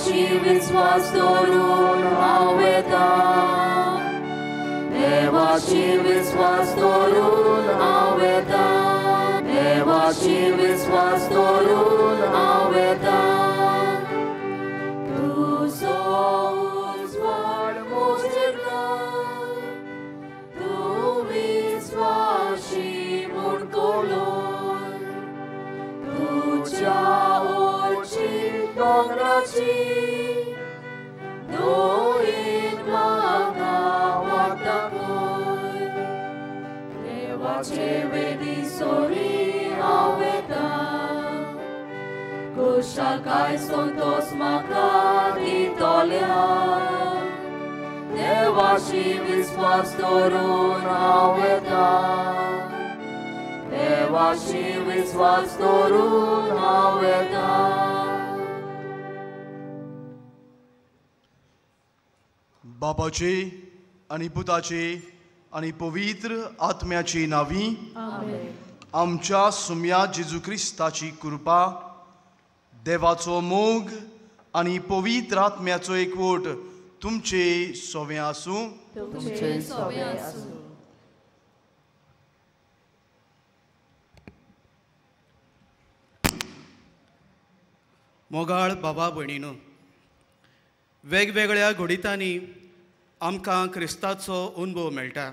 देवाची विश्वास दवरून हांव येता देवाची विश्वास दवरून हांव येता देवाची विश्वास दवरून हांव येता तुजो उजवाड मुजिरनाय तूं विश्वासी म्हूण कोलोय तुज्या ओची दोंगराची दोळीन म्हाका वाटपय देवाचे वेदी सोरी हांव येता कुशाकाय संतोष म्हाका दितोल्या देवाची विश्वास दवरून हांव येता देवाची विश्वास दवरून हांव येता बापाची आनी पुताची आनी पवित्र आत्म्याची नांवी आमच्या सुम्या जेजू क्रिस्ताची कृपा देवाचो मोग आनी पवित्र आत्म्याचो एकवट तुमचे सोवे आसूं मोगाळ बाबा भयणीनो वेगवेगळ्या घडीतांनी आमकां क्रिस्ताचो अनुभव मेळटा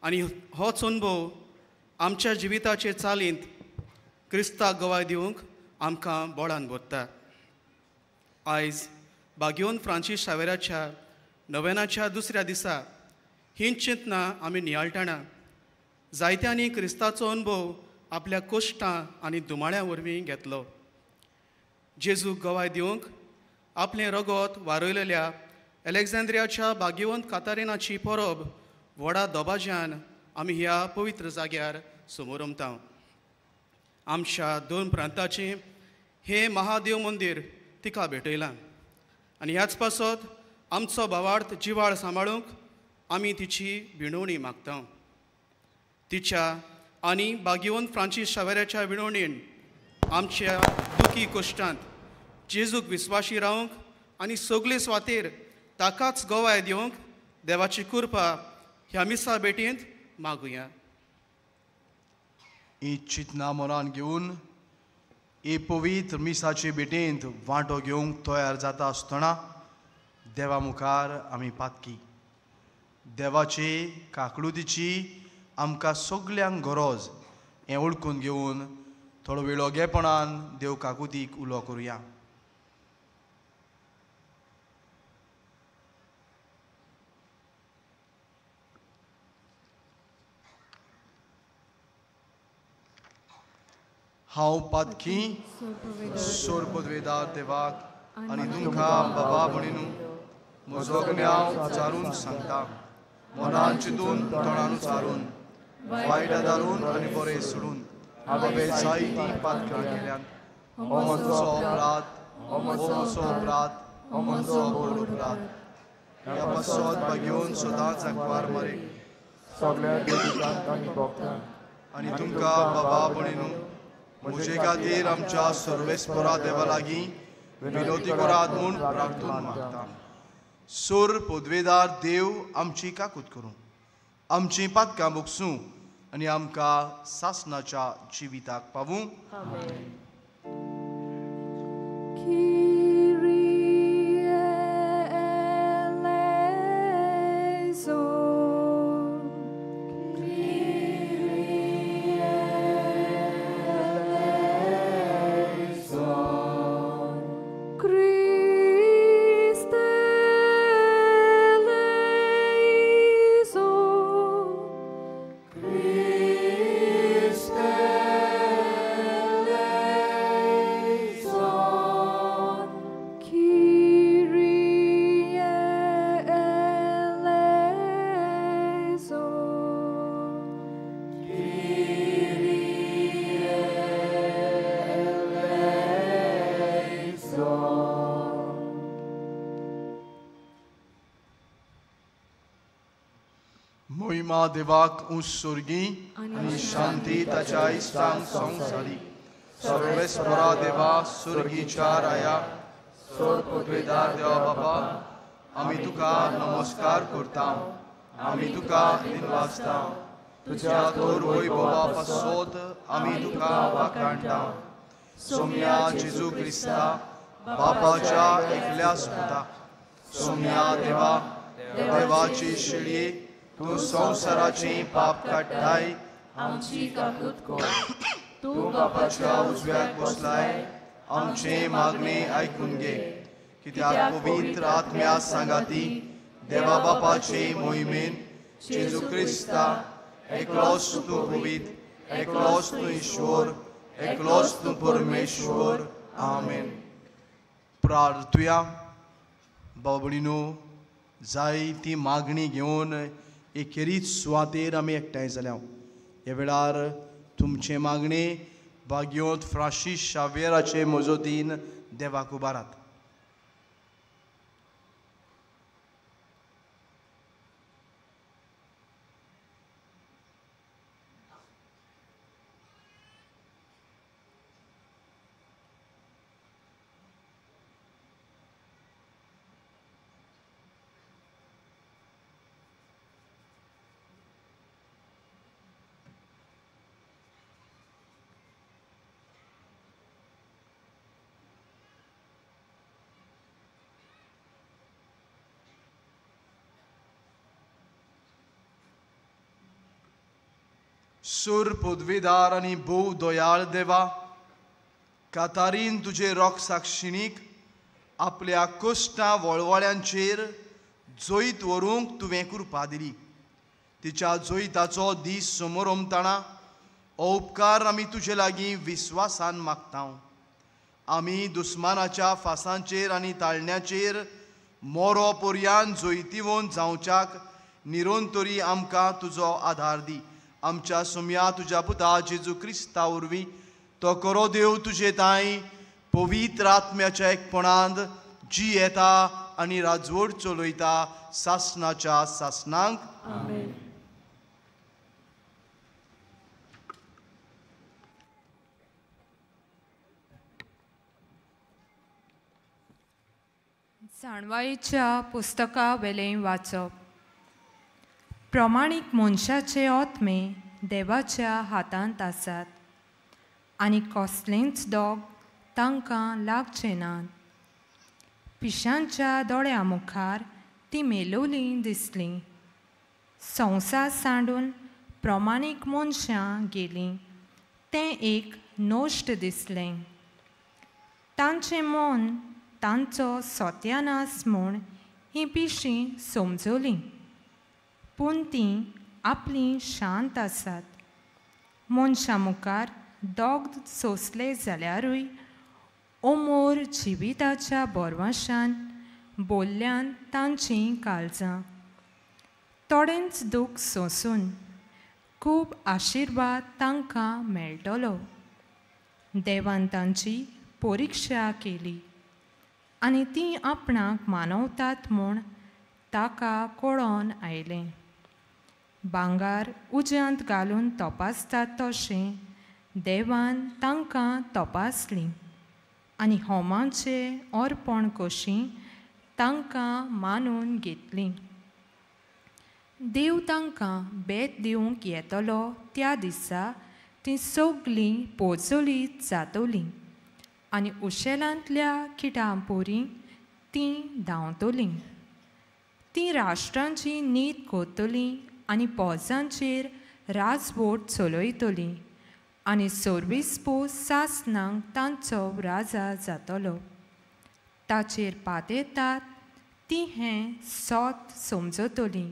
आनी होच अनुभव आमच्या जिविताचे चालींत क्रिस्ताक गवाय दिवंक आमकां बोळान भरता आयज बागयोन फ्रांसीस शावेराच्या नव्यानाच्या दुसऱ्या दिसा हीं चिंतनां आमी नियाळटना जायत्यांनी क्रिस्ताचो अनुभव आपल्या कश्टां आनी दुमाळ्यां वरवीं घेतलो जेजूक गवाय दिवंक आपलें रगत वारयलेल्या अलेक्झांद्रियाच्या भाग्यवंत कातारिनाची परब व्हडा दबाज्यान आमी ह्या पवित्र जाग्यार समोर उमता आमच्या 2 प्रांताचें हें महादेव मंदिर तिका भेटयलां आनी ह्याच पासत आमचो भावार्थ जिवाळ सांबाळूंक आमी तिची विणवणी मागता तिच्या आनी भाग्यवंत फ्रांसीस शावेराच्या विणवणेन आमच्या दुखी कश्टांत जेजूक विस्वाशी रावंक आनी सगळे स्वातेर ताकाच गोवाय दिवंक देवाची कृपा ह्या मिसा भेटेंत मागुया ही चिंतनां मनान घेवन हे पवित्र मिसाचे भेटेंत वांटो घेवंक तयार जाता आसतना देवा मुखार आमी पातकी देवाचे काकळुतीची आमकां सगल्यांक गरज हें ओळखून घेवन थोडो वेळ ओगेपणान देव काकुतीक उलो करुया हांव पातकी सोर पदवेदार देवाक आनी तुमकां बाबा भणीनू म्हजो ज्ञाव विचारून सांगता मनान चिंतून तोंडान उचारून वायट दारून आनी बरें सोडून हांवें जायतीं पातकां केल्यान हो म्हजो अपराध हो म्हजो अपराध हो म्हजो व्हड अपराध ह्या पासत भाग्योन सदांच आंकवार मारे सगळ्या देविकांक आनी भक्तांक आनी तुमकां बाबा भणीनू म्हजे खातीर आमच्या सर्वेस्परा देवा लागीं विनोदी करात म्हूण प्रार्थून मागता सोर पदवेदार देव आमची काकूत करूं आमची पातकां भोगसूं आनी आमकां सासणाच्या जिविताक पावूं महिमा देवाक उत्सर्गी आनी शांती ताच्या इश्टांक संवसारी सर्वेस्परा देवा सुर्गीच्या राया सोर पदवेदार देवा बाबा आमी तुका नमस्कार करता आमी तुका दिन वाचता तुझ्या थोर वैभवा पासत आमी तुका वाखाणटा सोम्या जेजू क्रिस्ता बापाच्या एकल्या सुता सोम्या देवा देवाची शिडी तू संसाराची पाप काढताय आमची काकूत कर तू बापाच्या उजव्याक बसलाय आमचे मागणे ऐकून घे कित्याक पवित्र आत्म्या सांगाती देवा बापाचे मोहिमेन जेजू क्रिस्ता एकलोच तू पवित्र एकलोच तू ईश्वर एकलोच तू परमेश्वर आमेन. प्रार्थुया. बाबडीनो जाय ती मागणी घेवन एकेरीच सुवातेर आमी एकठांय जाल्या. ह्या वेळार तुमचे मागणे भाग्योत फ्रांसीस शावेराचे मजतीन देवाक उबारात. सुर पदवीदार आनी भोव दोयाळ देवा कातारीन तुजे रोख साक्षिणीक आपल्या कश्टां वळवळ्यांचेर जोईत व्हरूंक तुवें कृपा दिली. तिच्या जोईताचो दीस समोर ओमताना हो उपकार आमी तुजे लागीं विस्वासान मागता. आमी दुस्मानाच्या फासांचेर आनी ताळण्याचेर मोरो पर्यान जोईतीवोन जावच्याक निरोंतरी आमकां तुजो आधार दी. आमच्या सोम्या तुज्या पुता जेजू क्रिस्ता वरवीं तो करो देव तुजे ताई पवित्र आत्म्याच्या एकपणांत जी येता आनी राजवट चलयता सासणाच्या सासणांक. आमेन. जाणवायेच्या पुस्तका वेलें वाचप. प्रमाणीक मनशाचे आत्मे देवाच्या हातांत आसात आनी कसलेंच दोग तांकां लागचें नात. पिशांच्या दोळ्या मुखार ती मेलोलीं दिसलीं. संवसार सांडून प्रमाणीक मनशां गेलीं तें एक नोश्ट दिसलें. तांचें मन तांचो सत्यानास म्हूण हीं पिशीं समजलीं पूण तीं आपलीं शांत आसात. मनशां मुखार दोग सोंसले जाल्यारूय अमोर जिविताच्या बोरवाशान बोल्ल्यान तांचीं काळजां. थोडेंच दूख सोंसून खूब आशिर्वाद तांकां मेळटलो. देवान तांची परिक्षा केली आनी तीं आपणाक मानवतात म्हूण ताका कळोन आयलें. भांगार उज्यांत घालून तपासतात तशें देवान तांकां तपासलीं आनी होमाचे अर्पण कशीं तांकां मानून घेतलीं. देव तांकां बेत दिवंक येतलो त्या दिसा तीं सगलीं पोजोलीत जातलीं आनी उशेलांतल्या किटां पोरीं तीं धांवतलीं. तीं राष्ट्रांची नीत करतलीं आनी पोजांचेर राजवट चलयतलीं आनी सोर्विस्पो सासणांक तांचो राजा जातलो. ताचेर पातयतात तीं हें सोत समजतलीं.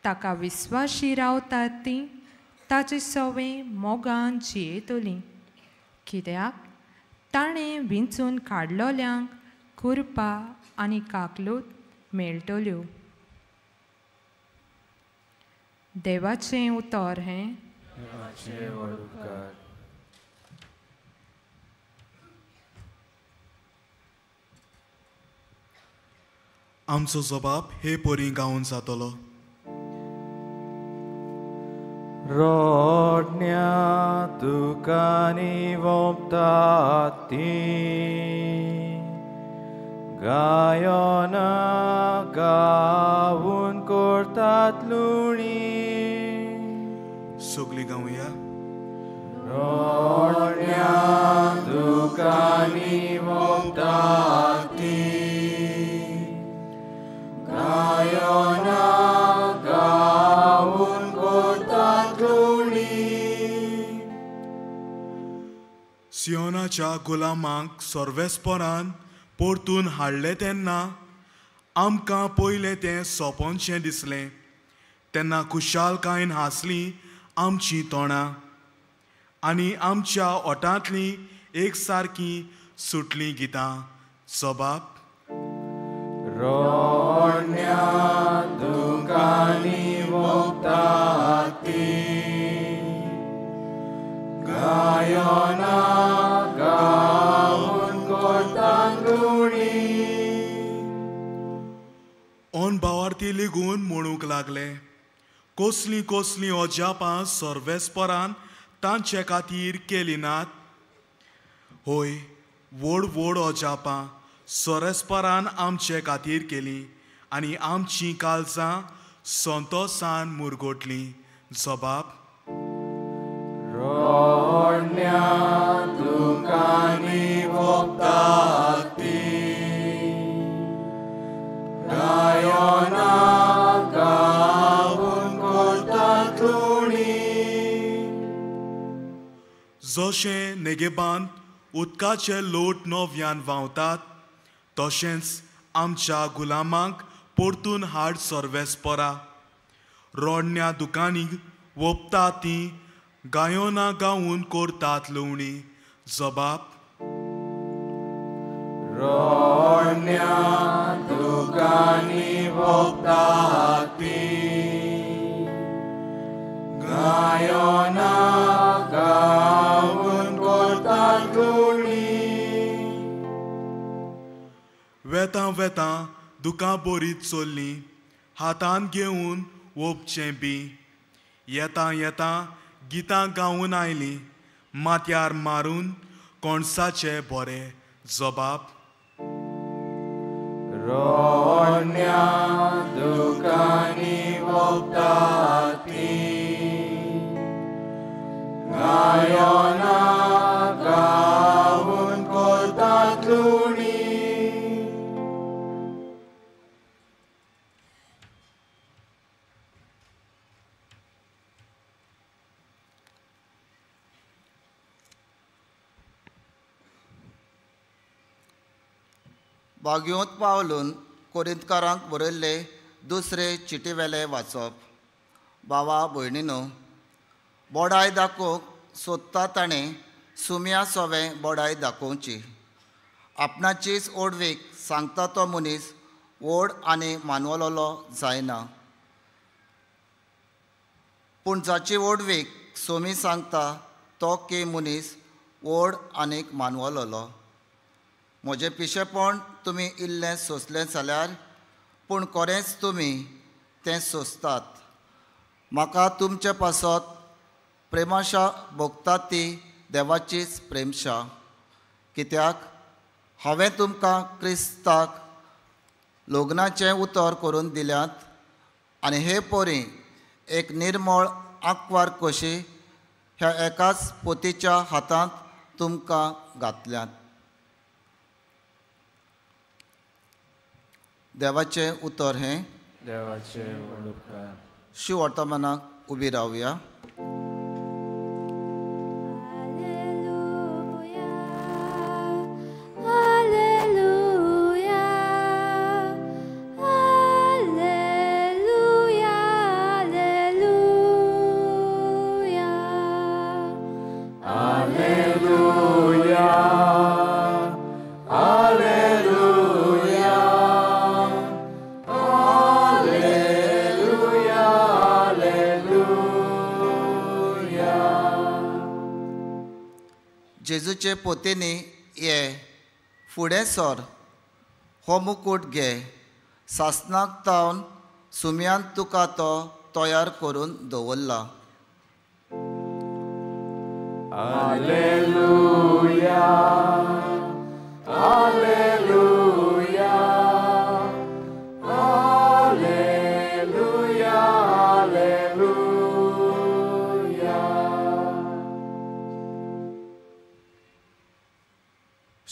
ताका विस्वाशी रावतात तीं ताचे सवें मोगान जियेतलीं. कित्याक ताणें विंचून काडलोल्यांक खुरपा आनी काकलूत मेळटल्यो. देवाचें उतर हें आमचो जबाब हे परी गावन जातलो. रोडण्या तुका निवोपतात तीं गायोना गावून करतात लुणी सगळीं गावया रोडण्या दुकानी वोगतात ती गायोना गावून करतात लुणी सियोनाच्या गुलामांक सर्वेस्परान परतून हाडले तेन्ना आमकां पयलें तें सोंपोनशें दिसलें तेन्ना खुशालकायेन हांसली आमचीं तोंडां आनी आमच्या ओठांतलीं एक सारकीं सुटलीं गितां सोबाप रोडण्या दुकानी वोगतात ती गायोना गावून करतात लुणी ओन भावार्थी लेगून म्हणूंक लागले कसलीं कसलीं अजापां सर्वेस्परान तांचे खातीर केली नात होय व्हड व्हड अजापां सर्वेस्परान आमचे खातीर केली आनी आमचीं काळजां संतोशान मुरगोटलीं जबाब रोडण्या दुकानी वोगतात ती गायोना गावून करतात लुणी जशें नेगेबान उदकाचे लोट नव्यान व्हांवतात तशेंच आमच्या गुलामांक परतून हाड सर्वेस्परा रोडण्या दुकानी वोपतात तीं गायोना गावून करतात लुवणी जबाब रोडण्या दुकानी वोगतात ती गायोना गावून करतात लुणी वेतां वेतां दुकां बरीच चोल्लीं हातान घेवन ओपचें बी येतां येतां गितां गावून आयलीं माथ्यार मारून कोणसाचे बरें जबाब रोडण्या दुकानी वोगतात ती गायोना गावून करतात लुणी बागयोंत पावलून कोरिंतकारांक बरयल्ले दुसरे चिटीवेले वाचप भावा भयणीनो बोडाय दाखोवंक सोदता ताणें सुम्या सोवें बोडाय दाखोवची आपणाचीच ओडवीक सांगता तो मनीस व्हड आनी मानवलोलो जायना पूण जाची ओडवीक सोमी सांगता तो की मनीस व्हड आनीक मानवलोलो म्हजें पिशेपण तुमी इल्लें सोंसलें जाल्यार पूण खरेंच तुमी तें सोंसतात म्हाका तुमचे पासत प्रेमाशा भोगतात ती देवाचीच प्रेमशा कित्याक हांवें तुमकां क्रिस्ताक लग्नाचें उतर करून दिल्यात आनी हे पोरी एक निर्मळ आंकवार कशी ह्या एकाच पोतीच्या हातांत तुमकां घातल्यात देवाचें उतर हें देवाचे उपकार शिव वर्तमानाक उबी रावया जेजूचे पोतेनी ये फुडें सर हो मुकूट घे सासनाक तावन सुम्यान तुका तो तयार करून दवरला Alleluia, Alleluia.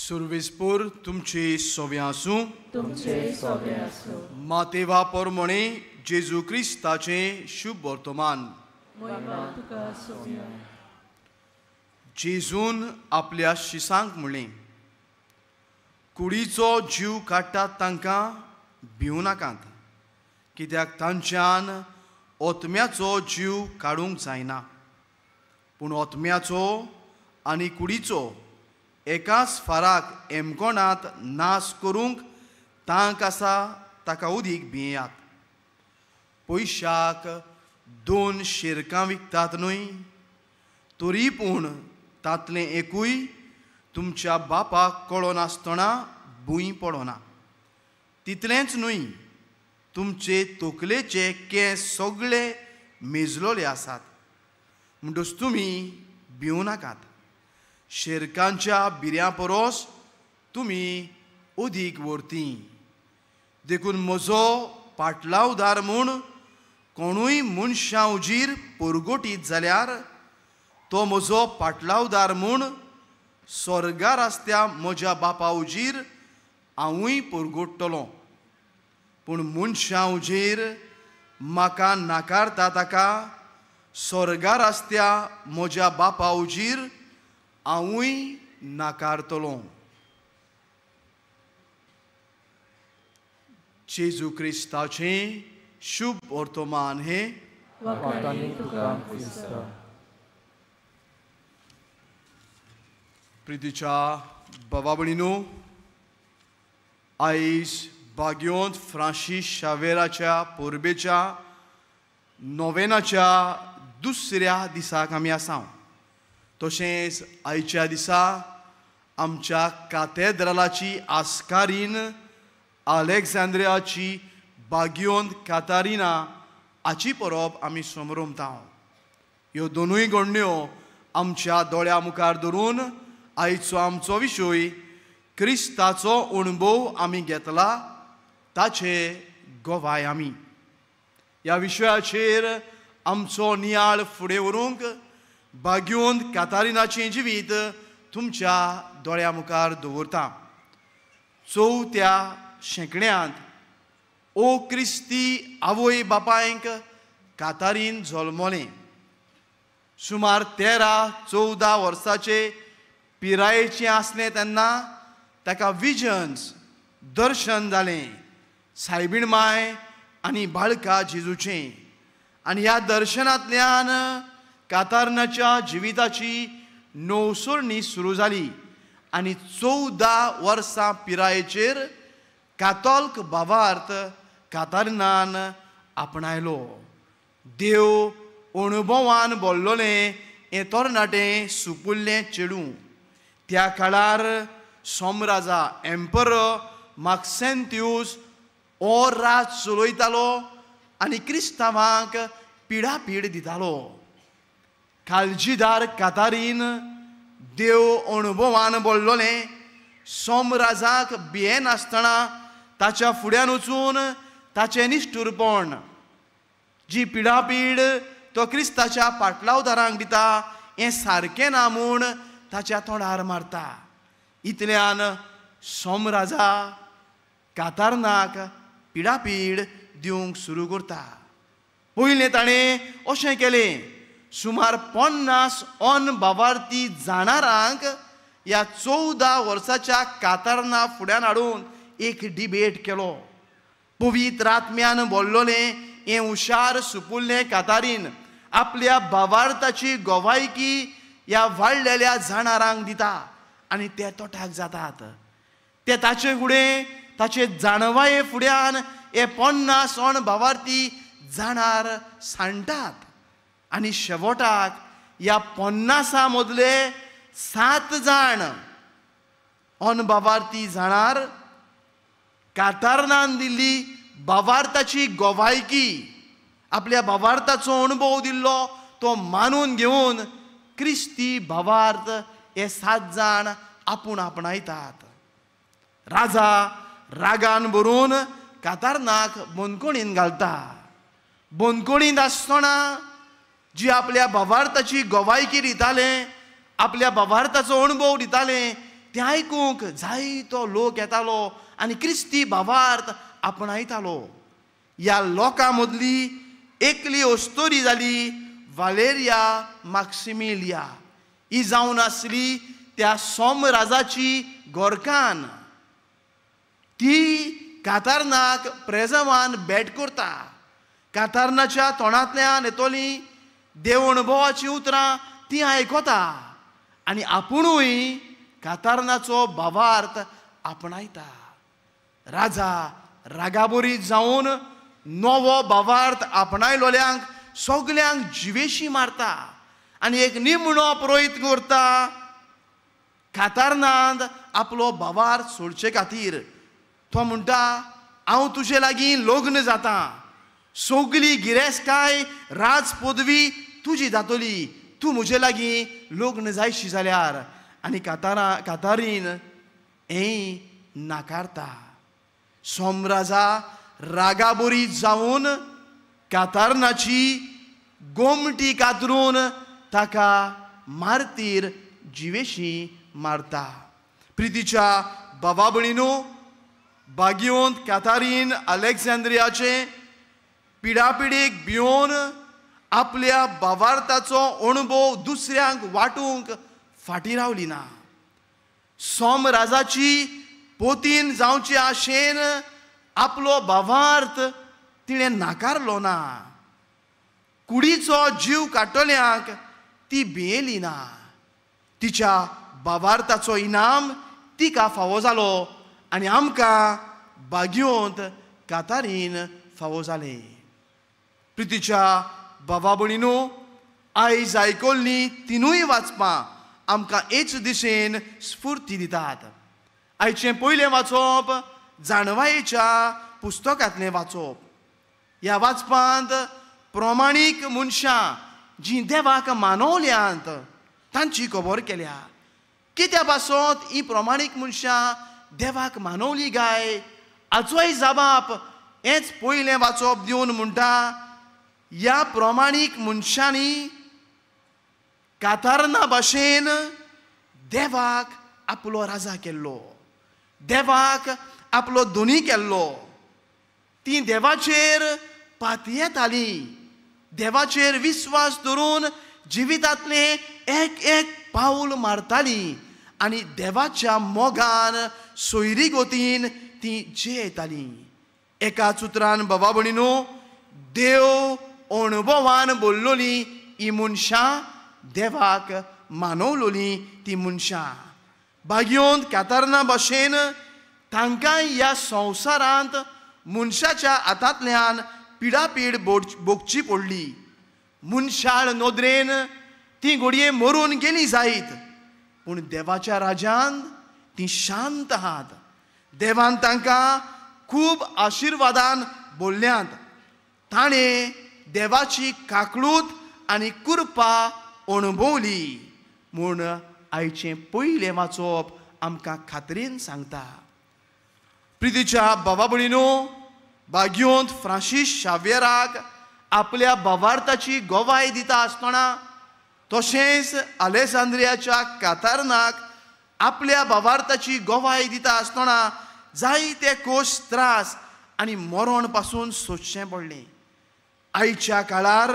सुरवेस्पोर तुमचे सोवे आसूं. तुमचे सोबे आसूं. मातेवा पोरमोणे जेजू क्रिस्ताचे शुभ वर्तमान. तुका सोव्या. जेजून आपल्या शिसांक म्हणलें, कुडीचो जीव काडटात तांकां भिवूं नाकात, कित्याक तांच्यान ओतम्याचो जीव काडूंक जायना. पूण ओतम्याचो आनी कुडीचो एकाच फाराक एमकोणांत नाश करूंक तांक आसा ताका उदीक भियेयात. पयशाक 2 शेरकां विकतात न्हय, तरी पूण तांतलें एकूय तुमच्या बापाक कळो नासतना भुंय पडना. तितलेंच न्हय, तुमचे तकलेचे केंस सगळे मेजलोले आसात. म्हणटच तुमी भिवूं नाकात. शेरकांच्या बिऱ्यां परोस तुमी अदीक वर्ती. देखून म्हजो पाटलावदार म्हूण कोणूय मनशां उजीर परगोटीत जाल्यार तो म्हजो पाटलावदार म्हूण स्वर्गार आसत्या म्हज्या बापा उजीर हांवूय परगोडटलों. पूण मनशां उजीर म्हाका नाकारता ताका स्वर्गार आसत्या म्हज्या बापा उजीर हांवूय नाकारतलों. जेजू क्रिस्ताचें शुभ वर्तमान हे. वखणी तुका क्रिस्त. प्रितीच्या बाबा भयणीनो, आयज बाग्योंत फ्रांसीस शावेराच्या पोरबेच्या नोवेनाच्या दुसऱ्या दिसाक आमी आसा. तशेंच आयच्या दिसा आमच्या कातेद्रलाची आस्कारीन अलेक्झांद्रियाची बाग्योंत कातारिना हाची परब आमी समरमता. ह्यो दोनूय घडण्यो आमच्या दोळ्या मुखार धरून आयचो आमचो विशय क्रिस्ताचो अणभव आमी घेतला ताचे गोवाय आमी. ह्या विशयाचेर आमचो नियाळ फुडें व्हरूंक बाग्योंत कातारिनाचें जिवीत तुमच्या दोळ्या मुखार दवरता. 4थ्या शेंकड्यांत ओ क्रिस्ती आवय बापायक कातारीन जल्मलें. सुमार 13-14 वर्साचे पिरायेचें आसलें तेन्ना ताका विजन्स दर्शन जालें सायबीण माय आनी बाळका जेजूचें. आनी ह्या दर्शनांतल्यान कातारनाच्या जिविताची नवसरणी सुरू जाली. आनी 14 वर्सां पिरायेचेर कातोल्क भावार्थ कातारनान आपणायलो. देव अणभवान बोल्लोलें हें तरणाटें सुपुल्लें चेडूं. त्या काळार सोमराजा एम्परर माक्सेंत्यूस हो राज चलयतालो आनी क्रिस्तांवांक पिडापीड दितालो. काळजीदार कातारीन देव अणभवान बोल्लोलें सोमराजाक भियेनासतना ताच्या फुड्यान वचून ताचें निश्ठुरपण जी पिडापीड तो क्रिस्ताच्या पाटलावदारांक दिता हें सारकें ना म्हूण ताच्या तोंडार मारता. इतल्यान सोमराजा कातारनाक पिडापीड दिवंक सुरू करता. पयलें ताणें अशें केलें, सुमार 50 अन भावार्थी जाणारांक ह्या 14 वर्साच्या कातारना फुड्यान हाडून एक डिबेट केलो. पवित्र आत्म्यान बोल्लोलें हें हुशार सुपुल्लें कातारीन आपल्या भावार्थाची गोवायकी ह्या वाडलेल्या जाणारांक दिता आनी ते तोटाक जातात. ते ताचे फुडें ताचे जाणवाये फुड्यान हे 50 अण भावार्थी जाणार सांडटात. आनी शेवटाक ह्या 50 मदले 7 जाण अन भावार्थी जाणार कातारनान दिल्ली भावार्थाची गोवायकी आपल्या भावार्थाचो अणभव दिल्लो तो मानून घेवन क्रिस्ती भावार्थ हे 7 जाण आपूण आपणायतात. राजा रागान भरून कातारनाक बंदकोणीन घालता. बंदकोणींत आसतना जी आपल्या भावार्थाची गोवायकी दितालें आपल्या भावार्थाचो अणभव दितालें तें आयकूंक जायतो लोक येतालो आनी क्रिस्ती भावार्थ आपणायतालो. ह्या लोकां मदली एकली ओस्तोरी जाली वालेरिया मॅक्सिमिलिया. ही जावन आसली त्या सोमराजाची गोरकान. ती कातारनाक प्रेजवान भेट करता. कातारनाच्या तोंडांतल्यान येतोली देव अणभवाची उतरां ती आयकता आनी आपुणूय कातारनाचो भावार्थ आपणायता. राजा रागाबोरीत जावन नवो भावार्थ आपणायलोल्यांक सगल्यांक जिवेशी मारता आनी एक निमणो प्रयत्न करता कातारनांत आपलो भावार्थ सोडचे खातीर. तो म्हणटा हांव तुजे लागीं लग्न जाता. सगली गिरेस्तकाय राज पदवी तुजी जातली. तूं म्हजे लागीं लग्न जायशी जाल्यार. आनी कातारीन हें नाकारता. सोमराजा रागाबोरीत जावन कातारनाची गोमटी कातरून ताका मारतीर जिवेशी मारता. प्रितीच्या भावा भयणीनो, बागयोंत कातारीन अलेक्झांद्रियाचे पिडापिडीक भिवन आपल्या भावार्थाचो अणभव दुसऱ्यांक वाटूंक फाटीं रावली ना. सोमराजाची पोतीन जावचे आशेन आपलो भावार्थ तिणें नाकारलो ना. कुडीचो जीव काडटल्यांक ती भियेली ना. तिच्या भावार्थाचो इनाम तिका फावो जालो आनी आमकां बागयोंत कातारीन फावो जाले. प्रितीच्या भावा भयणीनो, आयज आयकल्लीं तिनूय वाचपां आमकां एच दिशेन स्फूर्ती दितात. आयचें पयलें वाचप जाणवायेच्या पुस्तकांतलें वाचप. ह्या वाचपांत प्रमाणीक मनशां जीं देवाक मानवल्यांत तांची खबर केल्या. कित्या पासत ही प्रमाणीक मनशां देवाक मानवली गाय हाचोय जबाब हेच पयलें वाचप दिवन म्हणटा ह्या प्रमाणीक मनशांनी कातारना भाशेन देवाक आपलो राजा केल्लो. देवाक आपलो धोनी केल्लो. ती देवाचेर पातयेतालीं. देवाचेर विश्वास दवरून जिवितांतलें एक एक पावल मारतालीं आनी देवाच्या मोगान सोयरी गोतीन ती जियेतालीं. एकाच उतरान भावा भयणीनो, देव अणभवान बोल्लोलीं ही मनशां देवाक मानवलोलीं ती मनशां. बागयोंत कातारना भाशेन तांकां ह्या संवसारांत मनशाच्या हातांतल्यान पिडापीड भोगची पडली. मनशाळ नदरेन ती घडये मरून गेली जायत, पूण देवाच्या राज्यांत ती शांत आहात. देवान तांकां खूब आशिर्वादान बोल्ल्यांत. ताणें देवाची काकळूत आनी कृपा अणभवली म्हूण आयचें पयलें वाचप आमकां खात्रेन सांगता. प्रितीच्या भावा भयणीनो, बागयोंत फ्रांसीस शावेराक आपल्या भावार्थाची गोवाय दिता आसतना तशेंच अलेक्झांद्रियाच्या कातारनाक आपल्या भावार्थाची गोवाय दिता आसतना जायते कोस त्रास आनी मरण पासून सोंसचें पडलें. आयच्या काळार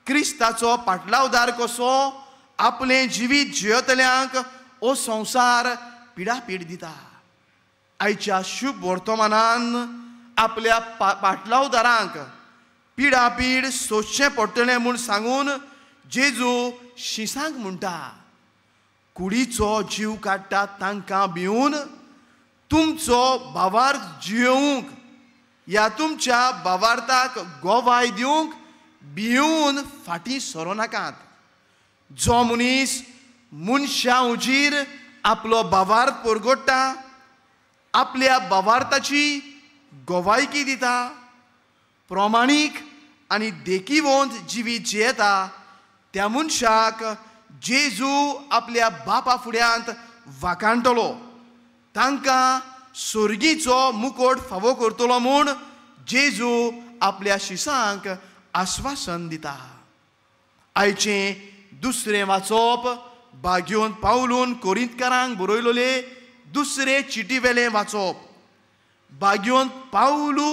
क्रिस्ताचो पाटलावदार कसो आपलें जिवीत जियेतल्यांक हो संवसार पिडापीड दिता. आयच्या शुभ वर्तमानान आपल्या पाटलावदारांक पिडापीड सोंसचें पडटलें म्हूण सांगून जेजू शिसांक म्हणटा, कुडीचो जीव काडटा तांकां भिवन तुमचो भावार्थ जियोवंक ह्या तुमच्या भावार्थाक गोवाय दिवंक भिवून फाटीं सरो नाकात. जो मनीस मनशा उजीर आपलो भावार्थ परगट्टा, आपल्या भावार्थाची गोवायकी दिता, प्रमाणीक आनी देखीवंत जिवीत जियेता, त्या मनशाक जेजू आपल्या बापा फुड्यांत वाखाणटलो. तांकां स्वर्गीचो मुकोट फावो करतलो म्हूण जेजू आपल्या शिसांक आश्वासन दिता. आयचें दुसरें वाचप भाग्योन पावलून कोरिंतकारांक बरयलोले दुसरे चिटी वेले वाचप. भाग्योन पावलू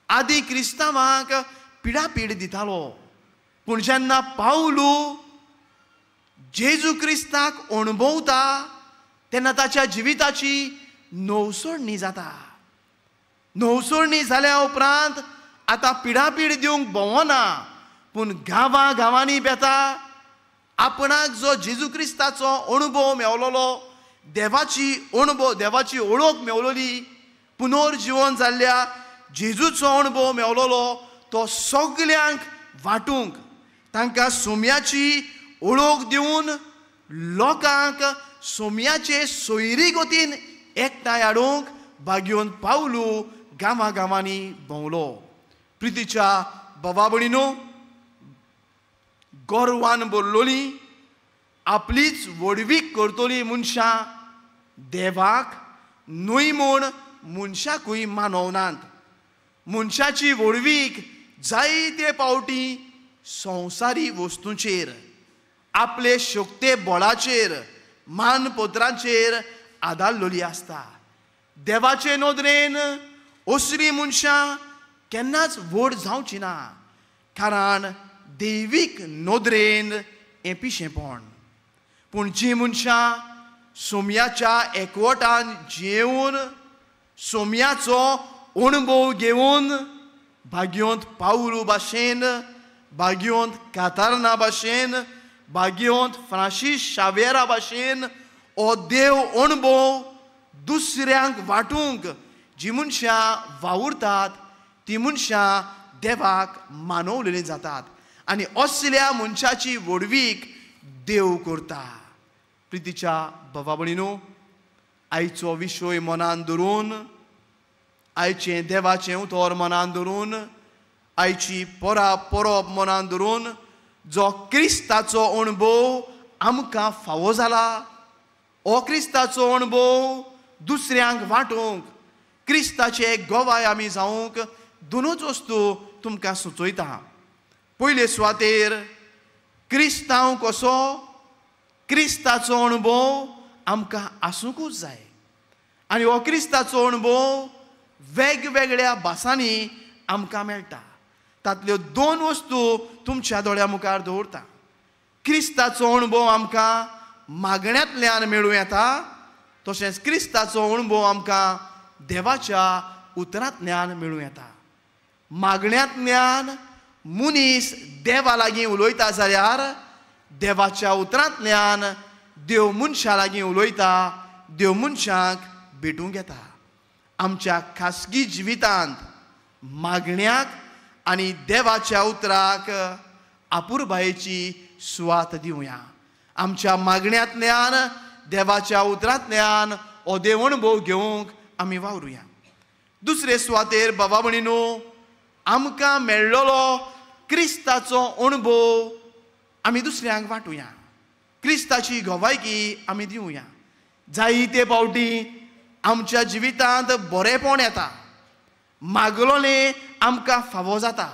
आदी क्रिस्तांवांक पिडापीड दितालो, पूण जेन्ना पावलू जेजू क्रिस्ताक अणभवता तेन्ना ताच्या जिविताची नवसोडणी जाता. नवसोडणी जाल्या उपरांत आतां पिडापीड दिवंक भोवना, पूण गांवांनी बेता. आपणाक जो जेजू क्रिस्ताचो अणभव मेवलोलो, देवाची ओळख मेवलोली, पुनर्जीवन जाल्ल्या जेजूचो अणभव मेवलोलो, तो सगल्यांक वांटूंक, तांकां सोम्याची ओळख दिवन लोकांक सोम्याचे सोयरीक वतीन एकठांय हाडूंक भाग्योन पावलू गांवांनी भोंवलो. प्रितीच्या भावा भयणीनो, गोरवान बोल्लोली आपलीच वडवीक करतली मनशां देवाक न्हय म्हूण मनशाकूय मानवनात. मनशाची वडवीक जायते पावटी संवसारी वस्तूंचेर, आपले शक्ते बळाचेर, मानपत्रांचेर आदारलोली आसता. देवाचे नदरेन असली मनशां केन्नाच व्हड जावची ना, कारण दैवीक नदरेन हें पिशेंपण. पूण जीं मनशां सोम्याच्या एकवटान जियेवन सोम्याचो अणभव घेवन भाग्योंत पावलू भाशेन, भाग्योंत कातारना भाशेन, भाग्योंत फ्रांसीस शावेरा भाशेन हो देव अणभव दुसऱ्यांक वांटूंक जीं मनशां वावुरतात तीं मनशां देवाक मानवलेलीं जातात. आनी असल्या मनशाची वडवीक देव करता. प्रितीच्या भावा भयणीनो, आयचो विशय मनान धरून, आयचें देवाचें उतर मनान धरून, आयची परब मनान धरून जो क्रिस्ताचो अणभव आमकां फावो जाला, हो क्रिस्ताचो अणभव दुसऱ्यांक वांटूंक, क्रिस्ताचे गोवाय आमी जावंक दोनूच वस्तू तुमकां सुचयता. पयले सुवातेर क्रिस्तांव कसो, क्रिस्ताचो अणभव आमकां आसूंकूच जाय. आनी हो क्रिस्ताचो अणभव वेगवेगळ्या भासांनी आमकां मेळटा. तांतल्यो दोन वस्तू तुमच्या दोळ्या मुखार दवरता. क्रिस्ताचो अणभव आमकां मागण्यांतल्यान मेळूं येता, तशेंच क्रिस्ताचो अणभव आमकां देवाच्या उतरांतल्यान मेळूं येता. मागण्यांतल्यान मनीस देवा लागीं उलयता जाल्यार देवाच्या उतरांतल्यान देव मनशा लागीं उलयता, देव मनशाक भेटूंक येता. आमच्या खासगी जिवितांत मागण्याक आनी देवाच्या उतराक आपुरबायेची सुवात दिवया. आमच्या मागण्यांतल्यान देवाच्या उतरांतल्यान हो देव अणभव घेवंक आमी वावरुया. दुसरे सुवातेर भावा भयणीनो, आमकां मेळ्ळोलो क्रिस्ताचो अणभव आमी दुसऱ्यांक वांटुया. क्रिस्ताची घोवायकी आमी दिवया. जायते फावटी आमच्या जिवितांत बरेपण येता, मागलोलें आमकां फावो जाता,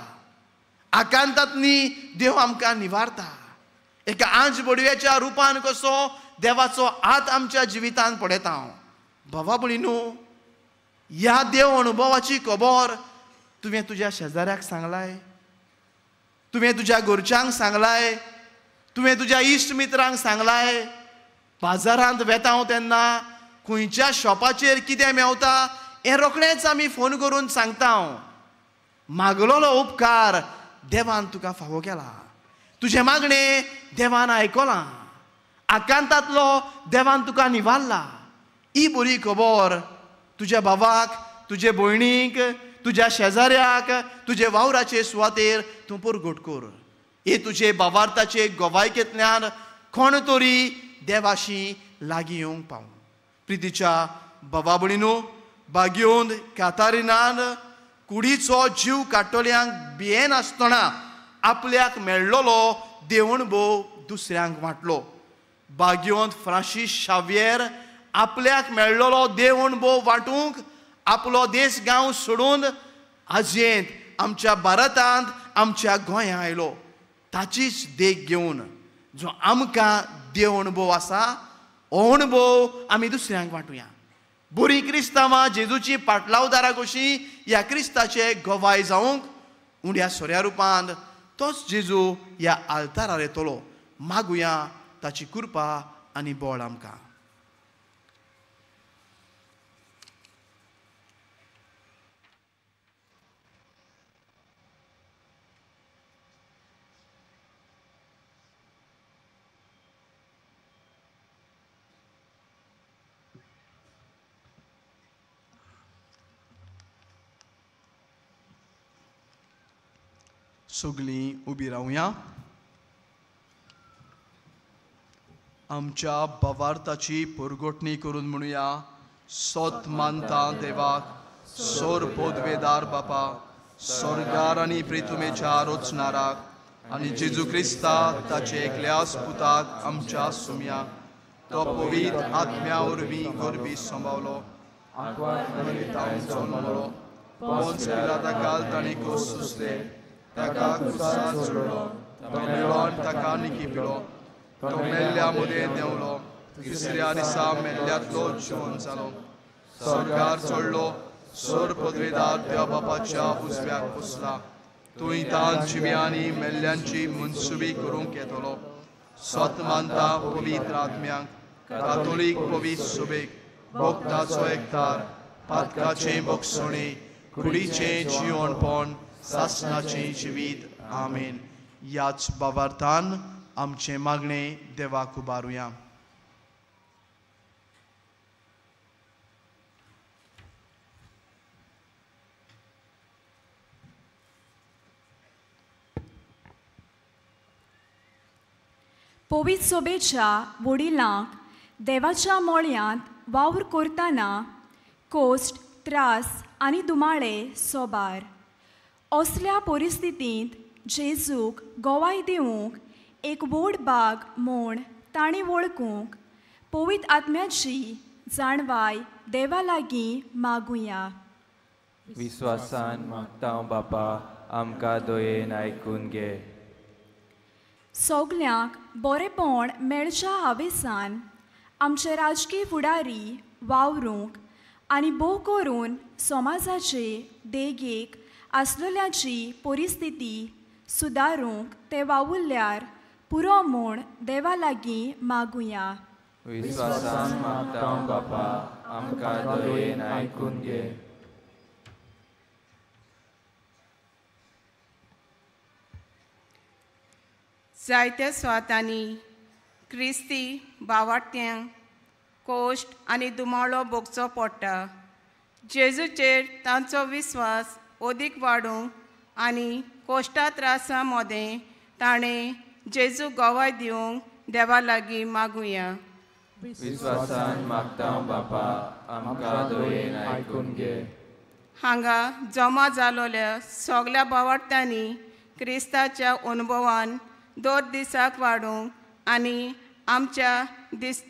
आकांतांतनी देव आमकां निवारता. एका आंज बडव्याच्या रुपान कसो देवाचो हात आमच्या जिवितांत पडयता. भावा भयणीनो, ह्या देव अणभवाची खबर तुवें तुज्या शेजाऱ्याक सांगलाय, तुवें तुज्या घरच्यांक सांगलाय, तुवें तुज्या इश्ट मित्रांक सांगलाय. बाजारांत वेता हांव तेन्ना खंयच्या शॉपाचेर कितें मेवता हें रोखडेंच आमी फोन करून सांगता. हांव मागलोलो उपकार देवान तुका फावो केला, तुजें मागणें देवान आयकलां, आकांतांतलो देवान तुका निवारला. ही बरी खबर तुज्या भावाक, तुजे भयणीक, तुज्या शेजाऱ्याक, तुजे वावराचे सुवातेर तूं परगट कर. हे तुजे भावार्थाचे गोवायकेंतल्यान कोण तरी देवाशी लागीं येवंक पावूं. प्रितीच्या भावा भयणीनो, भाग्योन कातारिनान कुडीचो जीव काडटल्यांक भियेन आसतना आपल्याक मेळ्ळोलो देवणभव दुसऱ्यांक वांटलो. भाग्योंत फ्रांसीस शावेर आपल्याक मेळ्ळोलो देवणभव वांटूंक आपलो देश गांव सोडून आजयेंत आमच्या भारतांत, आमच्या गोंयांत आयलो. ताचीच देख घेवन जो आमकां देव अणभव आसा हो अणभव आमी दुसऱ्यांक वांटुया. बरी क्रिस्तांवां जेजूची पाटलावदारां कशी ह्या क्रिस्ताचे गवाय जावंक उंड्या सोऱ्या रुपान तोच जेजू ह्या आल्तारार येतलो. मागुया ताची कृपा आनी बळ आमकां. सगळीं उबी रावया. आमच्या भावार्थाची परगोटणी करून म्हणुया. सोत मानता देवाक सोर पोदवेदार बापा स्वर्गार आनी प्रितुमेच्या रचणाराक आनी जेजू क्रिस्ता ताचे एकल्यास पुताक आमच्या सुम्याक तो पवित्र आत्म्या वरवीं गरबी सांबावलो आनी ताणें जल्मलो. पोंच पिलाताकाल ताणें कोस सुसले ताका क्रुसार चडलो. तो मेलो आनी ताका निकी पिलो. तो मेल्ल्या मदें देंवलो. तिसऱ्या दिसा मेल्ल्यांतलो जिवन जालो. स्वर्गार चडलो. सोर पदवेदार देवा बापाच्या उजव्याक बसला. थंय तान जिव्यांनी मेल्ल्यांची मनसुबी करूंक येतलो. सोत मानता पवित्र आत्म्यांक कातोलीक पवित्र सुबेक भोगताचो एकठार पातकाचे भोगसणे कुडीचें जिवणपण सासणाचें जिवीत. आमेन. ह्याच भावार्थान आमचे मागणें देवाक उबारुया. पवित्र सोबेच्या वडिलांक देवाच्या मोळ्यांत वावर करतना कोश्ट त्रास आनी दुमाळे सोबार असल्या परिस्थितींत जेजूक गोवाय दिवंक एक व्हड भाग म्हूण ताणें वळखूंक पवित्र आत्म्याची जाणवाय देवा लागीं मागुया. विस्वासान मागता बापा आमकां दयेन आयकून घे. सगल्यांक बरेपण मेळच्या हावेसान आमचे राजकीय फुडारी वावरूंक आनी भोव करून समाजाचे देगेक आसलेल्याची परिस्थिती सुदारूंक ते वावुरल्यार पुरो म्हूण देवा लागीं मागुया. विस्वासान मागता बापा आमकां दयेन आयकून घे. जायत्या सुवातांनी क्रिस्ती भावार्थ्यांक कोश्ट आनी दुमाळो भोगचो पडटा. जेजूचेर तांचो विस्वास अदीक वाडूंक आनी कोश्टा त्रासा मदें ताणें जेजू गोवाय दिवंक देवा लागीं मागुया. विस्वासान मागता बापा आमकां दयेन आयकून घे. हांगा जमा जालोल्या सगल्या भावार्थ्यांनी क्रिस्ताच्या अनुभवान दर दिसाक वाडूंक आनी आमच्या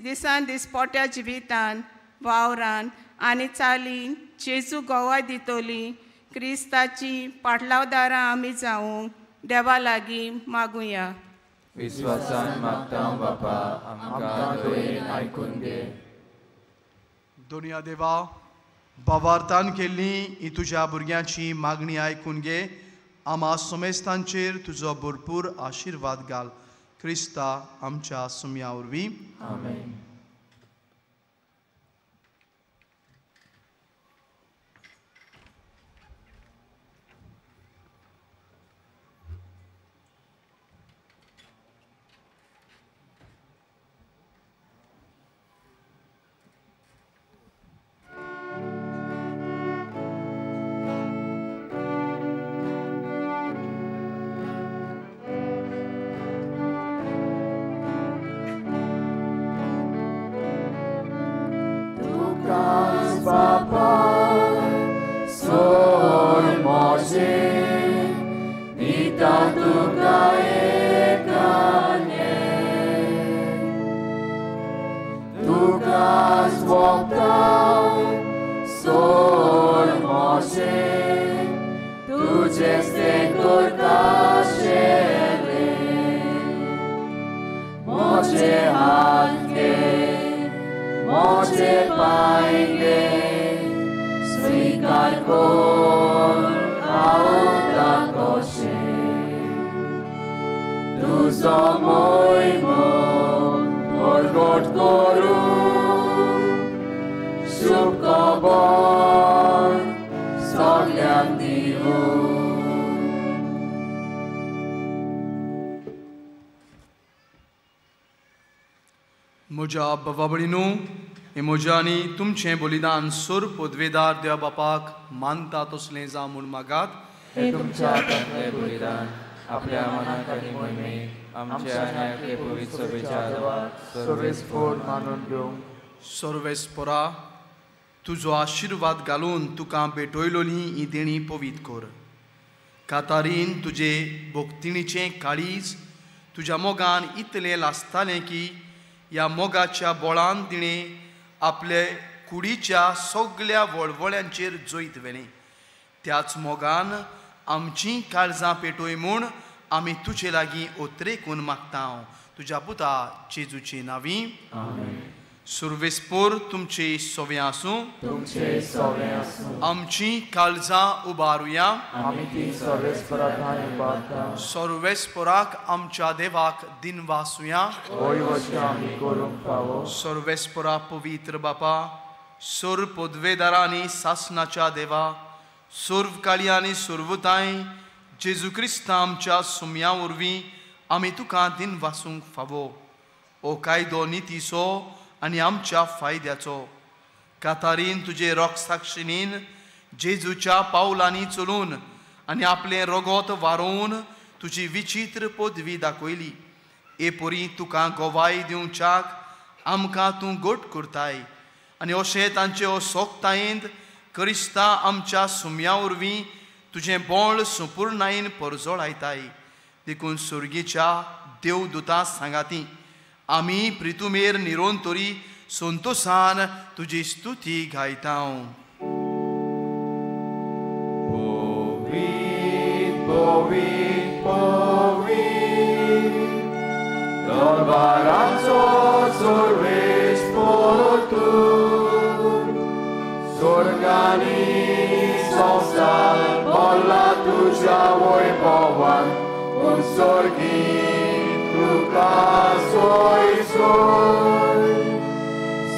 दिसान दिसपोट्या जिवितान वावरान आनी चालीन जेजू गोवाय दितली क्रिस्ताची पाटलावदारां आमी जावंक देवा लागीं मागुया. विस्वासान मागता बापा आमकां दयेन आयकून घे. दोनया देवा भावार्थान केल्ली ही तुज्या भुरग्यांची मागणी आयकून घे. आमा समेस्तांचेर तुजो भरपूर आशिर्वाद घाल. क्रिस्ता आमच्या सुम्या वरवीं. आमेन. मोचे पाएंगे स्वीकार कर आवता कोशे तुझो मोहिमो परगट करू शुभ खबर सगळ्यांक दिवू म्हज्या बाबा भयणीनो हे म्हजें आनी तुमचें बलिदान सोर पदवेदार देवा बापाक मानता तसलें जावं म्हूण मागात हे तुमच्या हातांतलें बलिदान आपल्या मनाक आनी मोहिमेक आमच्या आनी आख्खे पवित्र सभेच्या देवाक सर्वेस्फोट मानून घेवंक सर्वेस्परा तुजो आशिर्वाद घालून तुका भेटयलोली ही देणी पवीत कर कातारीन तुजे भोगतिणीचें काळीज तुज्या मोगान इतलें लासतालें की ह्या मोगाच्या बोळान तिणें आपले कुडीच्या सगळ्या वळवळ्यांचेर जोईत व्हेलें त्याच मोगान आमचीं काळजां पेटोय म्हूण आमी तुजे लागीं ओत्रेकून मागता तुज्या पुता जेजूचे नांवी सर्वेस्पोर तुमचे सोवें आसूं आमचीं काळजां उबारुया सर्वेस्पोराक आमच्या देवाक दिन वासुया सर्वेस्पोरा पवित्र बापा सोर पदवेदारांनी सासनाच्या देवा सोर्वकाळी आनी सोर्वताय जेजू क्रिस्ता आमच्या सुमया वरवीं आमी तुका दिन वासूंक फावो ओ कायदो नितीचो आनी आमच्या फायद्याचो कातारीन तुजे रोग साक्षिणीन जेजूच्या पावलांनी चलून आनी आपलें रगत वारोवन तुजी विचित्र पदवी दाखयली एपरी तुका गोवाय दिवच्याक आमकां तूं गोट करताय आनी अशें तांचे सोगतायेंत क्रिस्ता आमच्या सुमया वरवीं तुजें बोळ संपूर्णायेन परजोळायताय देखून सुर्गेच्या देवदूतां सांगाती आमी प्रितुमेर निरोंतोरी संतोषान तुजी स्तुती गायता दरबाराचो सर्वेस्पोर तूं स्वर्गांनी संसार भरला तुज्या वैभवान उत्सर्गी तुका सोय सोय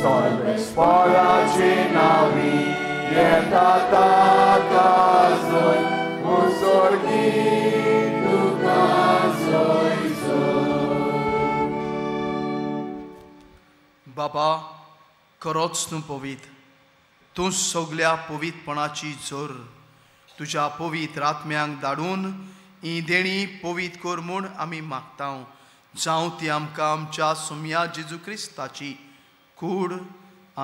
सर्वेस्पोराचे नांवी येता ताका सोय उत्सर्गी तुका सोय सोय बाबा खरोच तूं पवित्र तूं सगळ्या पवित्रपणाची जोर तुज्या पवित्र आत्म्यांक धाडून ही देणी पवित्र कर म्हूण आमी मागता जावं ती आमकां आमच्या सुमया जेजू क्रिस्ताची कूड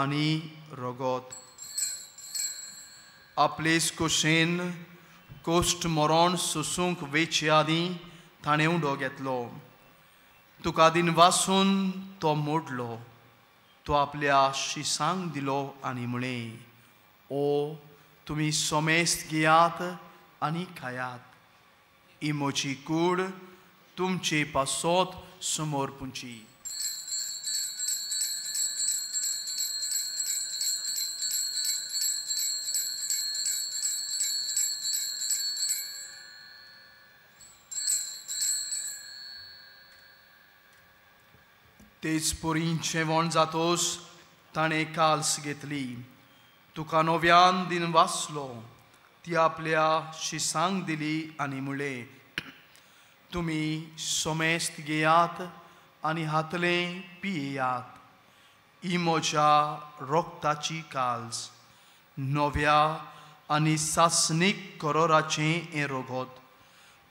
आनी रगत आपलेच कुशेन कोश्ट मरण सोसूंक वेचे आदीं ताणें उडो घेतलो तुका दिन वासून तो मोडलो तो आपल्या शिसांक दिलो आनी म्हळें ओ तुमी सोमेस्त घेयात आनी खायात ही म्हजी कूड तुमचे पासत समोर पुंची तेच पोरी जेवण जातोच ताणें काल्स घेतली तुका नव्यान दिन वाचलो ती आपल्या शिसांक दिली आनी म्हळें तुमी सोमेस्त घेयात आनी हातलें पियेयात ही म्हज्या रोगताची काल्स नव्या आनी सासणीक करोराचें हें रगत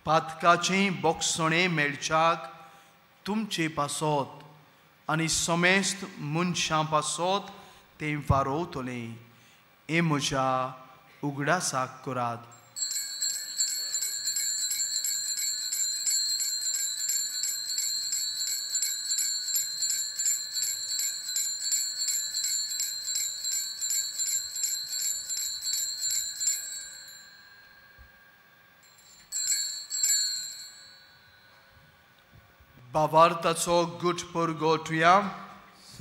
पातकाचें बोगसणें मेळच्याक तुमचे पासत आनी सोमेस्त मनशां पासत तें वारोवतलें हें म्हज्या उगडासाक करात भावार्थाचो गुट परगोटुया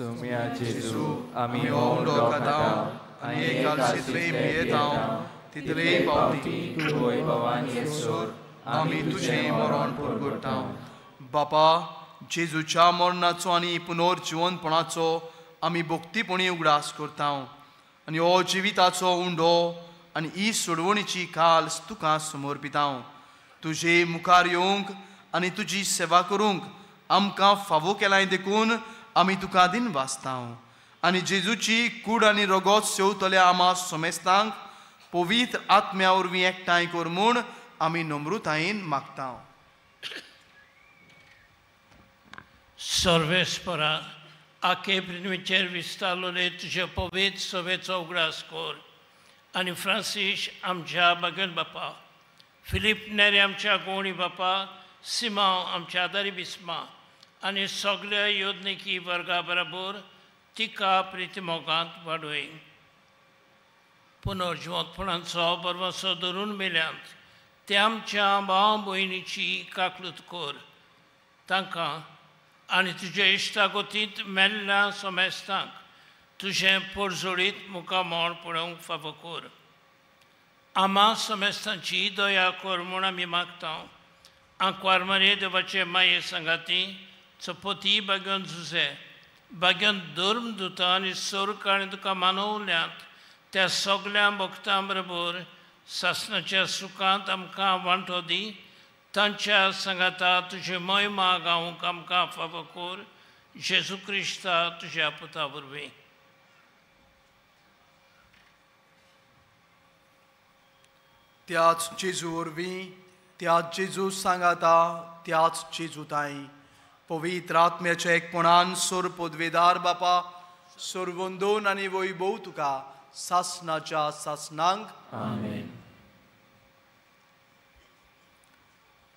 सुम्या जेजू आमी हो उंडो खातांव आनी एकाल शितले पियेतांव तितले पावती तूं वैभवान येसोर आमी तुजें मरण परगटांव. बापा, जेजूच्या मरणाचो आनी पुनर्जिवनपणाचो आमी भक्तीपणी उगडास करतांव आनी हो जिविताचो उंडो आनी ही सोडवणीची काल तुका समर्पितांव. तुजे मुखार येवंक आनी तुजी सेवा करूंक आमकां फावो केलाय देखून आमी तुका दिन वाचतांव आनी जेजूची कूड आनी रगत सेवतल्या आमा समेस्तांक पवित्र आत्म्या वरवीं एकठांय कर म्हूण आमी नम्रतायेन मागतांव. सर्वेस्परा आखे पृथ्वीचेर विस्तारलोले तुजे पवित्र सभेचो उगडास कर आनी फ्रांसीस आमच्या भगत बापा, फिलीप नेरे आमच्या गोवणी बापा, सिमांव आमच्या आदारी बिस्मा आनी सगळ्या योजनेकी वर्गा बरोबर तिका प्रितीमोगांत वाडोय. पुनर्जिवंतपणाचो बरवसो धरून मेल्यांत ते आमच्या भाव भयणीची काकलूत कर. तांकां आनी तुज्या इश्टागोतींत मेल्ल्या समेस्तांक तुजें परजोडीत मुखामोळ पळोवंक फावो कर. आमा समेस्तांची दया कर म्हूण आमी मागतांव. आंकवार मारये देवाचे माये सांगाती चपोती बाग्योन झुजे बाग्योन धर्म दुता आनी सर काळी तुका मानवल्यांत त्या सगळ्या भक्तां बरोबर सासणाच्या सुखांत आमकां वांटो दी. तांच्या सांगाता तुजे महिमा गावूंक आमकां फावो कर. जेजू क्रिस्ता तुज्या पुता वरवीं. त्याच जेजू वरवीं, त्याच जेजू सांगाता, त्याच जेजूताय पवित्र आत्म्याच्या एकपणान सोर पदवेदार बापा, सोरवंदोन आनी वैभव तुका सासणाच्या सासणांक. आमेन.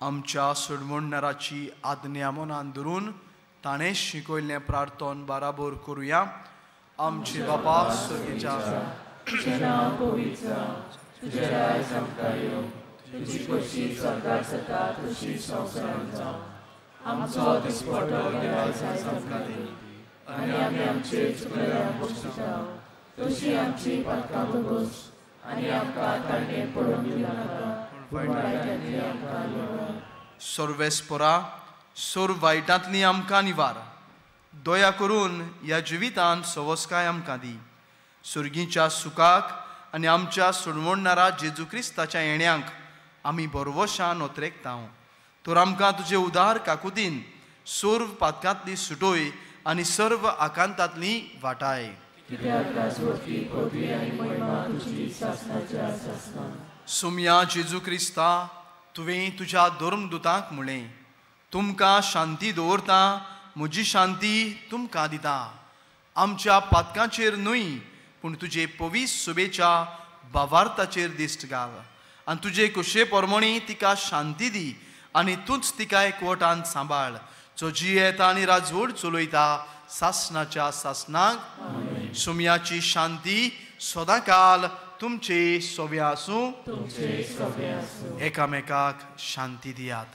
आमच्या सोडवणदाराची आज्ञा मनान धरून ताणें शिकयल्लें प्रार्थन बराबर करुया. आमचे बापा स्वर्गीच्या तुजें नांव पवित्र जावं, तुजें राज आमकां येवं, तुजी कशी स्वर्गांत जाता तशी संवसारांत जावं. आमचो दिसपट्टो आयज आमकां दी आनी आमी आमचे चुकलेल्यांक बक्षितांव, तशी आमची पातकां बगोस आनी आमकां ताणें पडून दिवं नाका, पूण वायटांतली आमकां निवार. सर्वेस्परा, सोर वायटांतली आमकां निवार. दया करून ह्या जिवितांत सवस्काय आमकां दी. सुर्गीच्या सुखाक आनी आमच्या सोडवणदारा जेजू क्रिस्ताच्या येण्याक आमी बरवशान ओतरेकतांव. तर आमकां तुजे उदार काकुतीन सर्व पातकांतली सुटोय आनी सर्व आकांतांतली वाटाय. सुम्या जेजू क्रिस्ता, तुवें तुज्या धर्मदुतांक म्हणलें, तुमकां शांती दवरता, म्हजी शांती तुमकां दिता. आमच्या पातकांचेर न्हय पूण तुजे पवित्र सुबेच्या भावार्थाचेर दिश्ट घाल आनी तुजे कुशे पोरमणी तिका शांती दी आनी तूंच तिका एकवटान सांबाळ, जो जियेता आनी राजवट चलयता सासणाच्या सासणांक. सुम्याची शांती सदांकाल तुमचे सोबे आसूं. एकामेकाक शांती दियात.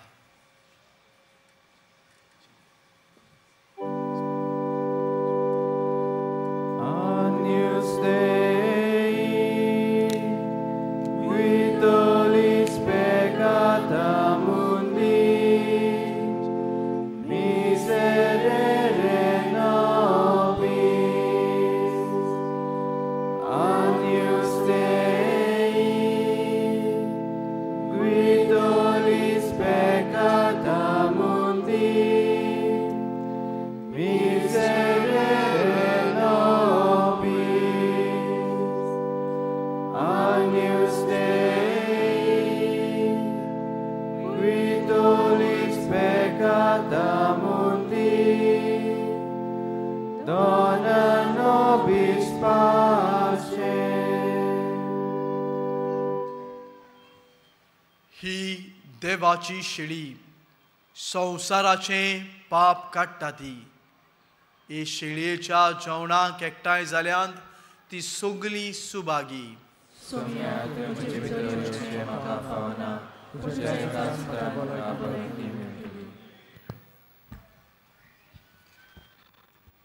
ही देवाची शिडी संवसाराचे पाप काडटा ती. हे शिळयेच्या जेवणाक एकठांय जाल्यांत ती सगळी सुभागी.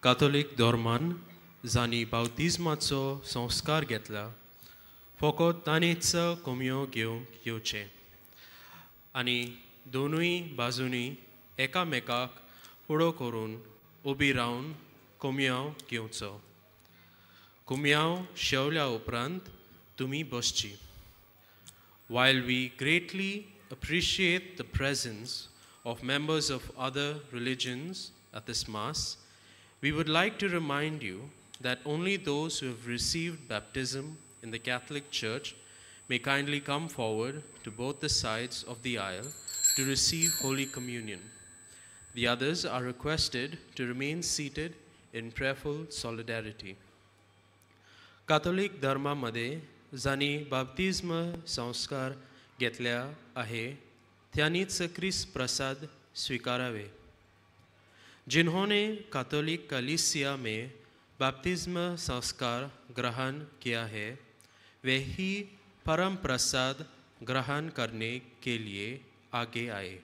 काथोलीक धर्मान जांणी बावतिजमाचो संस्कार घेतला फकत तांणीच कोमयो घेवंक येवचें आनी दोनूय बाजूनी एकामेकाक फुडो करून उबी रावन कोमयाव घेवचो. कोमयाव शेवल्या उपरांत तुमी बसची. While we greatly appreciate the presence of members of other religions at this Mass, we would like to remind you that only those who have received baptism in the Catholic Church may kindly come forward to both the sides of the aisle to receive Holy Communion. The others are requested to remain seated in prayerful solidarity. Catholic धर्मामध्ये जांणी बाप्तिस्म संस्कार घेतल्या आहे त्यांनीच ख्रिस्त प्रसाद स्वीकारावे. जिन्होंने Catholic कलीसिया में बपतिस्म संस्कार ग्रहण किया है वे ही परम प्रसाद ग्रहण करने के लिए आगे आए.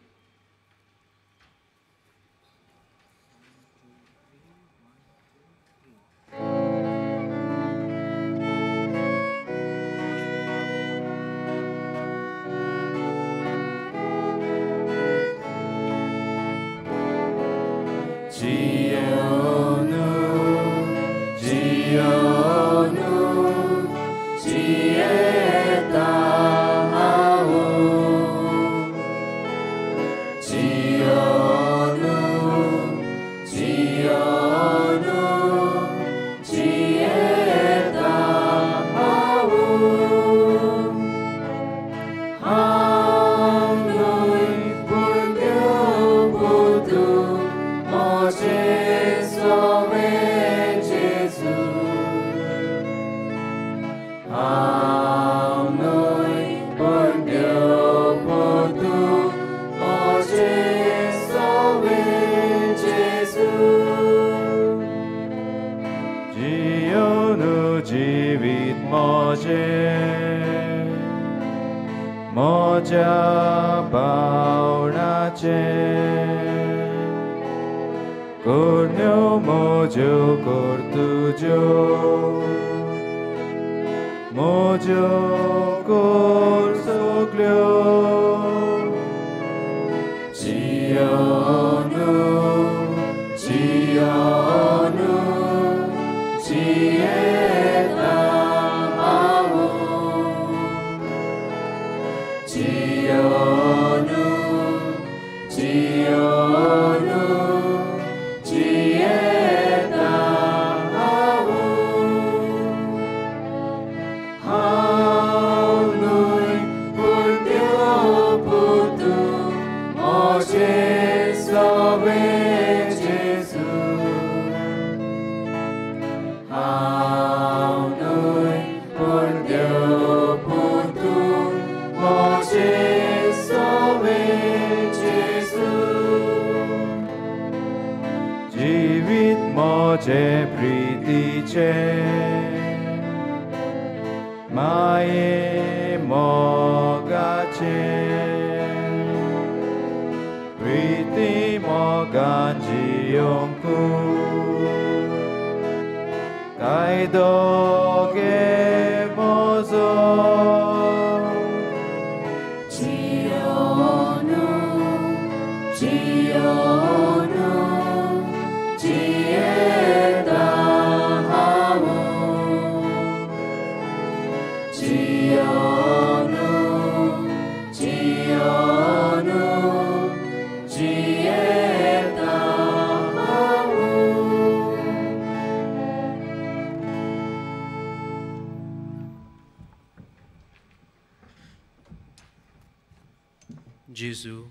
जेजू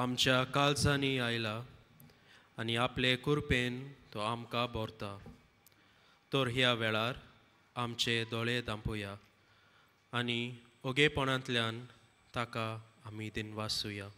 आमच्या काळजांनी आयला आनी आपले कृपेन तो आमकां भरता. तर ह्या वेळार आमचे दोळे धांपूया आनी ओगेपणांतल्यान ताका आमी दिनवासूया.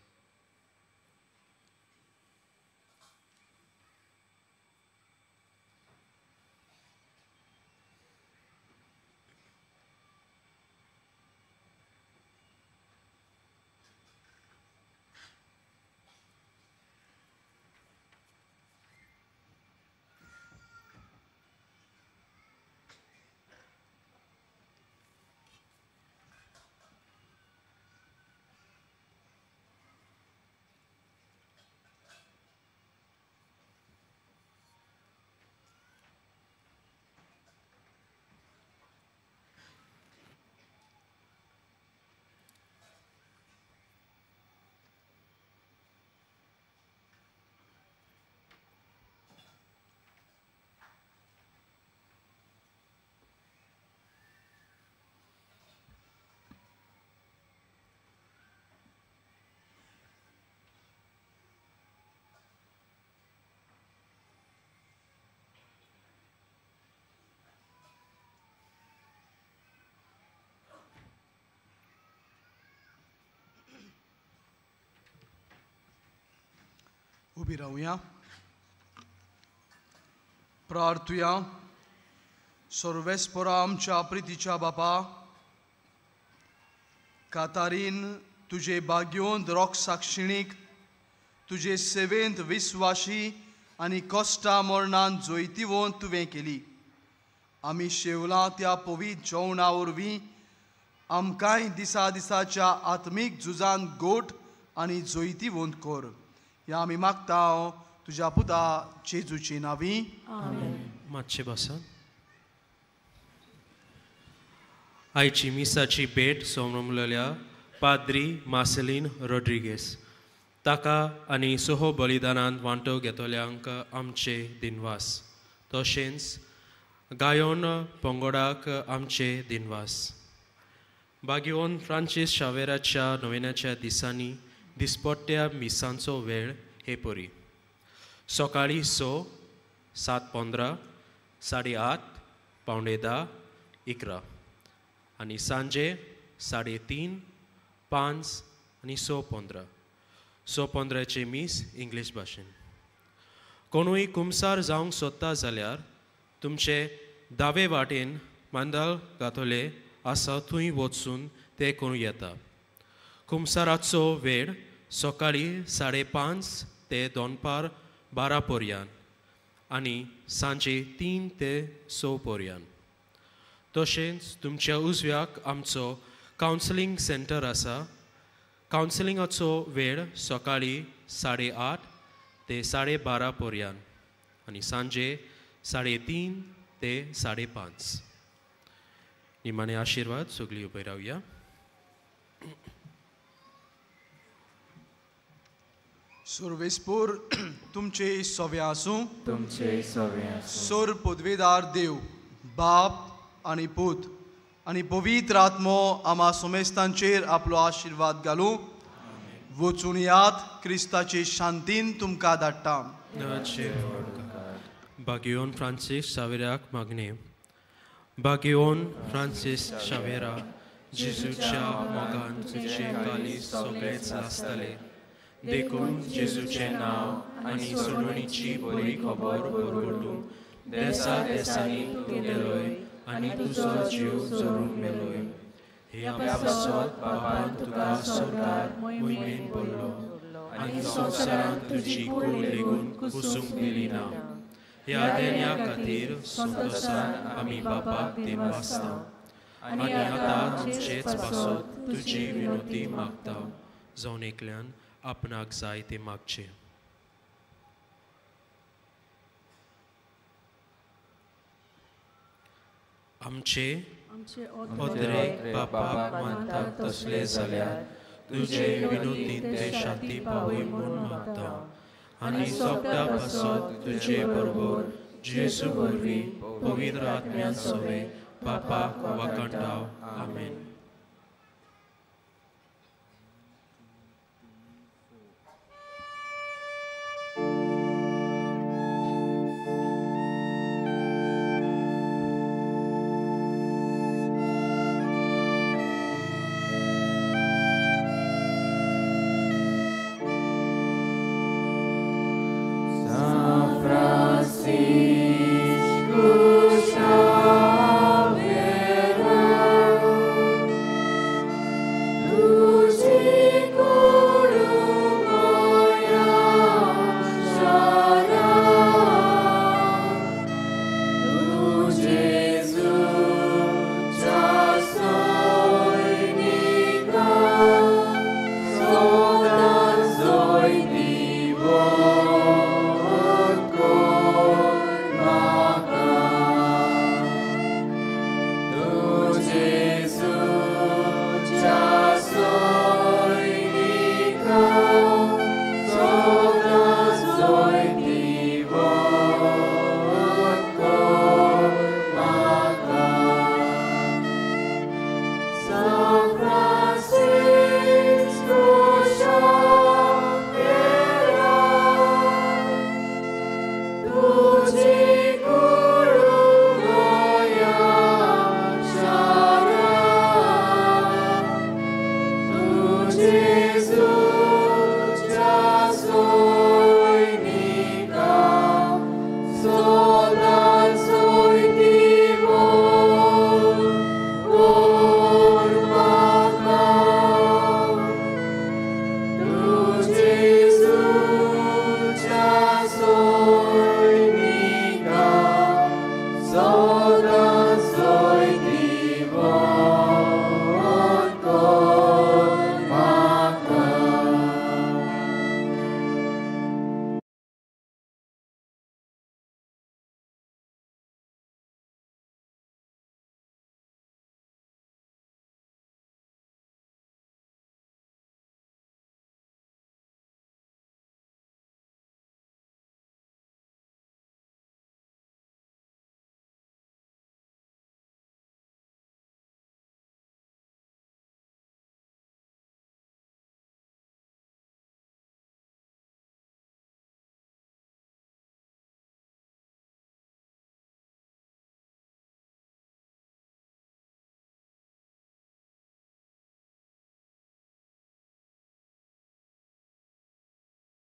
उभी राहूया. प्रार्थूया. सर्वेस्परा आमच्या प्रितीच्या बापा, कातारीन तुझे भाग्योंत रोख साक्षिणीक तुझे सेवेंत विस्वाशी आनी कश्टा मरणान जोयतीवोन तुवें केली. आमी शेवला त्या पवित्र जेवणा वरवीं आमकांय दिसा दिसाच्या आत्मीक झुजान गोठ आनी जोयतीवोन कर. ह्या आमी मागता तुज्या पुता जेजूची नांवी. मातशें बसा. आयची मिसाची भेट सोमरमलेल्या पाद्री मार्सेलीन रोड्रिगेज ताका आनी सोहो बलिदानांत वांटो घेतल्यांक आमचे दिनवास. तशेंच गायोन पंगडाक आमचे दिनवास. बागियोन फ्रांसीस शावेराच्या नोवेनाच्या दिसांनी दिसपट्ट्या मिसांचो वेळ हे परी. सकाळी 6, 7:15, 8:30, 9:10, 11 आनी सांजे 3:30, 5 आनी 6:15. 6:15चे मीस इंग्लीश भाशेन. कोणूय कुमसार जावंक सोदता जाल्यार तुमचे दावे वाटेन मांदाल घातले आसा थंय वचून ते करूं येता. कुमसाराचो वेळ सकाळी 5:30 ते दनपार 12 पर्यंत आनी सांजे 3 ते 6 पर्यंत. तशेंच तुमच्या उजव्याक आमचो कावन्सिलींग सेंटर आसा. कावन्सिलिंगाचो वेळ सकाळी 8:30 ते 12:30 पर्यंत आनी सांजे 3:30 ते 5:30. निमाणे आशिर्वाद. सगळीं उबे रावया. सर्वेस्पोर तुमचे सवे आसूं. तुमचे सवे आसूं. सोर पदवेदार देव बाप आनी पूत आनी पवित्र आत्मो आमा सोमेस्तांचेर आपलो आशिर्वाद घालूं. वचून यात क्रिस्ताचे शांतीन तुमकां धाडटा. बागियोन फ्रांसीस शावेराक मागणे. बागियोन फ्रांसीस शावेरा, जेजूच्या मोगान तुजे कालीस सगळेच आसतले. देखून जेजूचें नांव आनी सोडवणीची बरी खबर बरगटूंक देसा देसांनी तूं गेलोय आनी तुजो जीव जोडून मेलोय. ह्या पासत बापान तुका स्वर्गार मोहिमेन पडलो आनी संवसारांत तुजी कूड लेगून कुसूंक दिली ना. ह्या देण्या खातीर संतोशान आमी बापाक दिनवासता आनी आतां तुमचेच पासत तुजी विनोती मागता. जावन एकल्यान आपणाक जाय ते मागचे. आमचे ओद्रेक बापाक मानतात तसले जाल्यार तुजे विनोदीन ते शांती पावय म्हूण मागता. आनी सोपता पासत तुजे बरोबर जेजू वरवीं पवित्र आत्म्यान सवे बापाक वखणाव. आमेन. Francisco Xavier modak